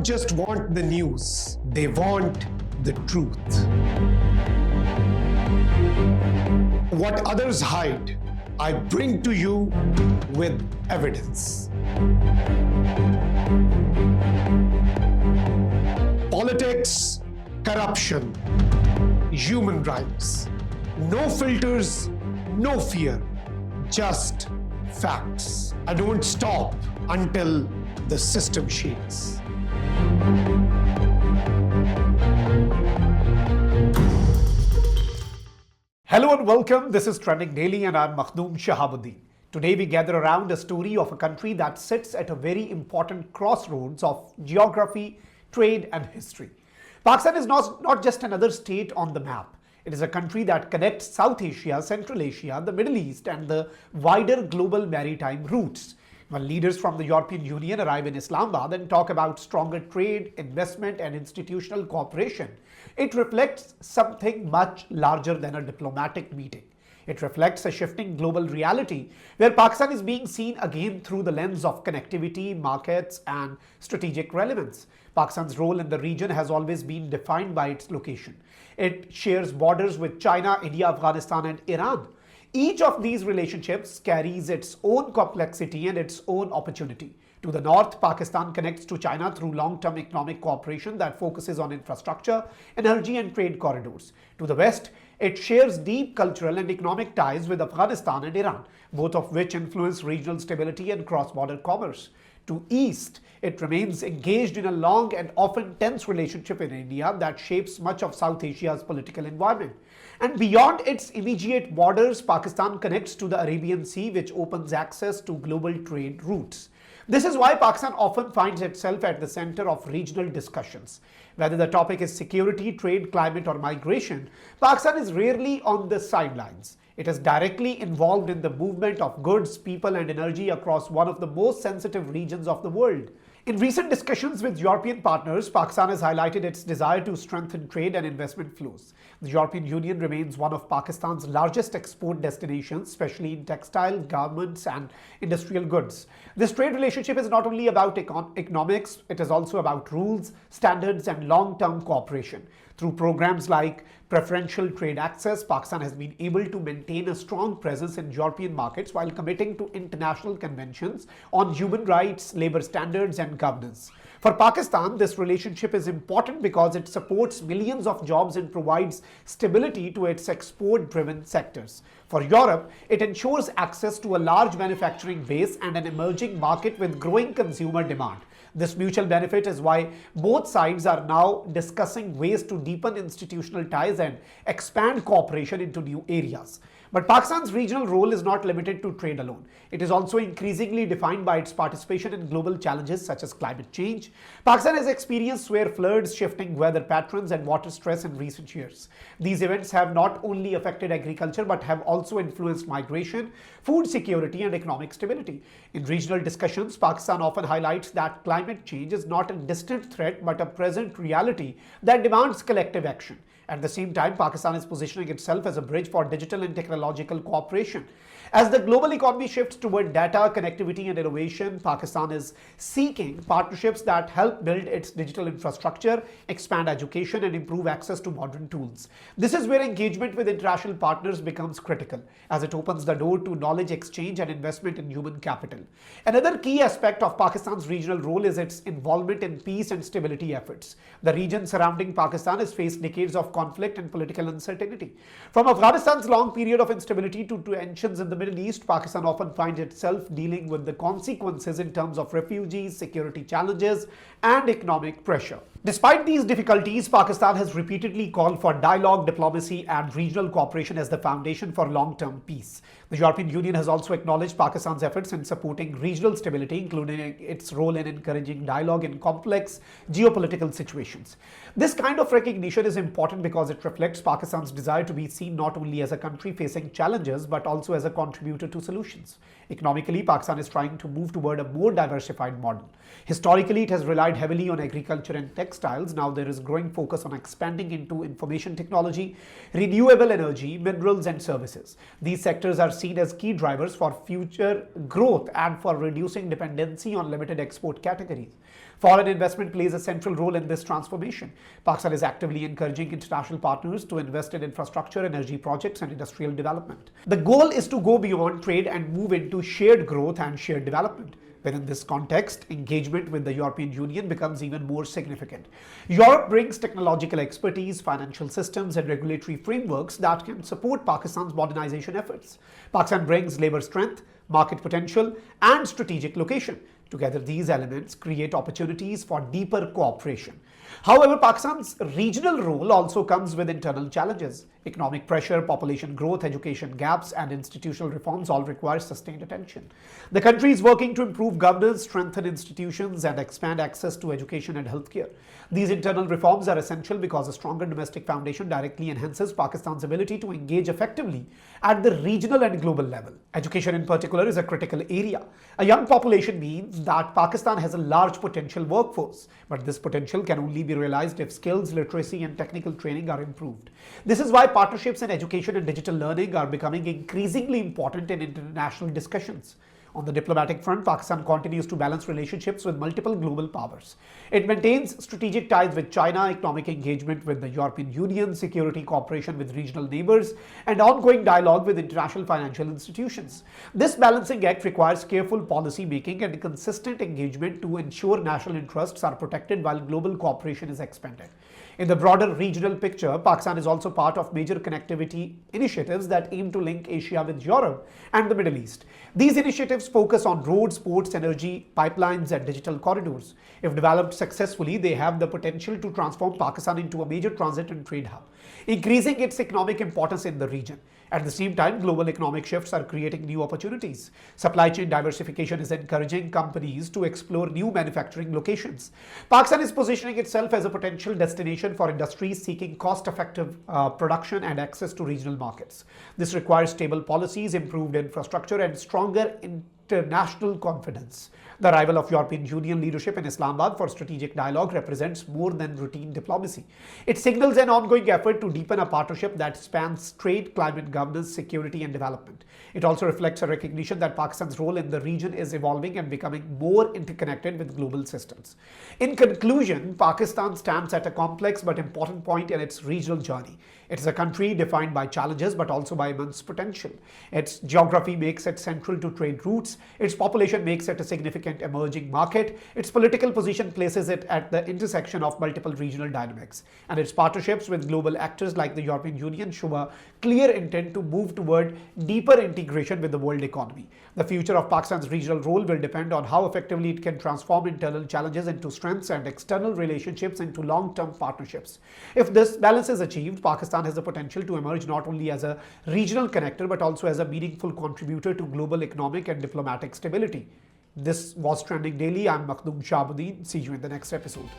don't just want the news, they want the truth. What others hide, I bring to you with evidence. Politics, corruption, human rights. No filters, no fear, just facts. I don't stop until the system shakes. Hello and welcome. This is Trending Daily and I'm Makhdoom Shahabuddin. Today we gather around a story of a country that sits at a very important crossroads of geography, trade and history. Pakistan is not just another state on the map. It is a country that connects South Asia, Central Asia, the Middle East and the wider global maritime routes. When leaders from the European Union arrive in Islamabad and talk about stronger trade, investment and institutional cooperation, it reflects something much larger than a diplomatic meeting. It reflects a shifting global reality where Pakistan is being seen again through the lens of connectivity, markets and strategic relevance. Pakistan's role in the region has always been defined by its location. It shares borders with China, India, Afghanistan and Iran. Each of these relationships carries its own complexity and its own opportunity. To the north, Pakistan connects to China through long-term economic cooperation that focuses on infrastructure, energy and trade corridors. To the west, it shares deep cultural and economic ties with Afghanistan and Iran, both of which influence regional stability and cross-border commerce. To east, it remains engaged in a long and often tense relationship with India that shapes much of South Asia's political environment. And beyond its immediate borders, Pakistan connects to the Arabian Sea, which opens access to global trade routes. This is why Pakistan often finds itself at the center of regional discussions. Whether the topic is security, trade, climate or migration, Pakistan is rarely on the sidelines. It is directly involved in the movement of goods, people and energy across one of the most sensitive regions of the world. In recent discussions with European partners, Pakistan has highlighted its desire to strengthen trade and investment flows. The European Union remains one of Pakistan's largest export destinations, especially in textile, garments and industrial goods. This trade relationship is not only about economics, it is also about rules, standards and long-term cooperation. Through programs like preferential trade access, Pakistan has been able to maintain a strong presence in European markets while committing to international conventions on human rights, labor standards and governance. For Pakistan, this relationship is important because it supports millions of jobs and provides stability to its export-driven sectors. For Europe, it ensures access to a large manufacturing base and an emerging market with growing consumer demand. This mutual benefit is why both sides are now discussing ways to deepen institutional ties and expand cooperation into new areas. But Pakistan's regional role is not limited to trade alone. It is also increasingly defined by its participation in global challenges such as climate change. Pakistan has experienced severe floods, shifting weather patterns and water stress in recent years. These events have not only affected agriculture but have also influenced migration, food security and economic stability. In regional discussions, Pakistan often highlights that climate change is not a distant threat but a present reality that demands collective action. At the same time, Pakistan is positioning itself as a bridge for digital and technological cooperation. As the global economy shifts toward data, connectivity and innovation, Pakistan is seeking partnerships that help build its digital infrastructure, expand education and improve access to modern tools. This is where engagement with international partners becomes critical, as it opens the door to knowledge exchange and investment in human capital. Another key aspect of Pakistan's regional role is its involvement in peace and stability efforts. The region surrounding Pakistan has faced decades of conflict and political uncertainty. From Afghanistan's long period of instability to tensions in the Middle East, Pakistan often finds itself dealing with the consequences in terms of refugees, security challenges, and economic pressure. Despite these difficulties, Pakistan has repeatedly called for dialogue, diplomacy, and regional cooperation as the foundation for long-term peace. The European Union has also acknowledged Pakistan's efforts in supporting regional stability, including its role in encouraging dialogue in complex geopolitical situations. This kind of recognition is important because it reflects Pakistan's desire to be seen not only as a country facing challenges but also as a contributor to solutions. Economically, Pakistan is trying to move toward a more diversified model. Historically, it has relied heavily on agriculture and textiles textiles, now there is growing focus on expanding into information technology, renewable energy, minerals, and services. These sectors are seen as key drivers for future growth and for reducing dependency on limited export categories. Foreign investment plays a central role in this transformation. Pakistan is actively encouraging international partners to invest in infrastructure, energy projects, and industrial development. The goal is to go beyond trade and move into shared growth and shared development. Within this context, engagement with the European Union becomes even more significant. Europe brings technological expertise, financial systems, and regulatory frameworks that can support Pakistan's modernization efforts. Pakistan brings labor strength, market potential, and strategic location. Together, these elements create opportunities for deeper cooperation. However, Pakistan's regional role also comes with internal challenges. Economic pressure, population growth, education gaps, and institutional reforms all require sustained attention. The country is working to improve governance, strengthen institutions, and expand access to education and healthcare. These internal reforms are essential because a stronger domestic foundation directly enhances Pakistan's ability to engage effectively at the regional and global level. Education, in particular, is a critical area. A young population means that Pakistan has a large potential workforce, but this potential can only be realized if skills, literacy, and technical training are improved. This is why partnerships in education and digital learning are becoming increasingly important in international discussions. On the diplomatic front, Pakistan continues to balance relationships with multiple global powers. It maintains strategic ties with China, economic engagement with the European Union, security cooperation with regional neighbors, and ongoing dialogue with international financial institutions. This balancing act requires careful policy making and consistent engagement to ensure national interests are protected while global cooperation is expanded. In the broader regional picture, Pakistan is also part of major connectivity initiatives that aim to link Asia with Europe and the Middle East. These initiatives focus on roads, ports, energy, pipelines, and digital corridors. If developed successfully, they have the potential to transform Pakistan into a major transit and trade hub, increasing its economic importance in the region. At the same time, global economic shifts are creating new opportunities. Supply chain diversification is encouraging companies to explore new manufacturing locations. Pakistan is positioning itself as a potential destination for industries seeking cost-effective production and access to regional markets. This requires stable policies, improved infrastructure, and stronger international confidence. The arrival of European Union leadership in Islamabad for strategic dialogue represents more than routine diplomacy. It signals an ongoing effort to deepen a partnership that spans trade, climate governance, security, and development. It also reflects a recognition that Pakistan's role in the region is evolving and becoming more interconnected with global systems. In conclusion, Pakistan stands at a complex but important point in its regional journey. It is a country defined by challenges but also by immense potential. Its geography makes it central to trade routes, its population makes it a significant emerging market, its political position places it at the intersection of multiple regional dynamics, and its partnerships with global actors like the European Union show a clear intent to move toward deeper integration with the world economy. The future of Pakistan's regional role will depend on how effectively it can transform internal challenges into strengths and external relationships into long-term partnerships. If this balance is achieved, Pakistan has the potential to emerge not only as a regional connector but also as a meaningful contributor to global economic and diplomatic stability. This was Trending Daily. I'm Makhdoom Shahabuddin. See you in the next episode.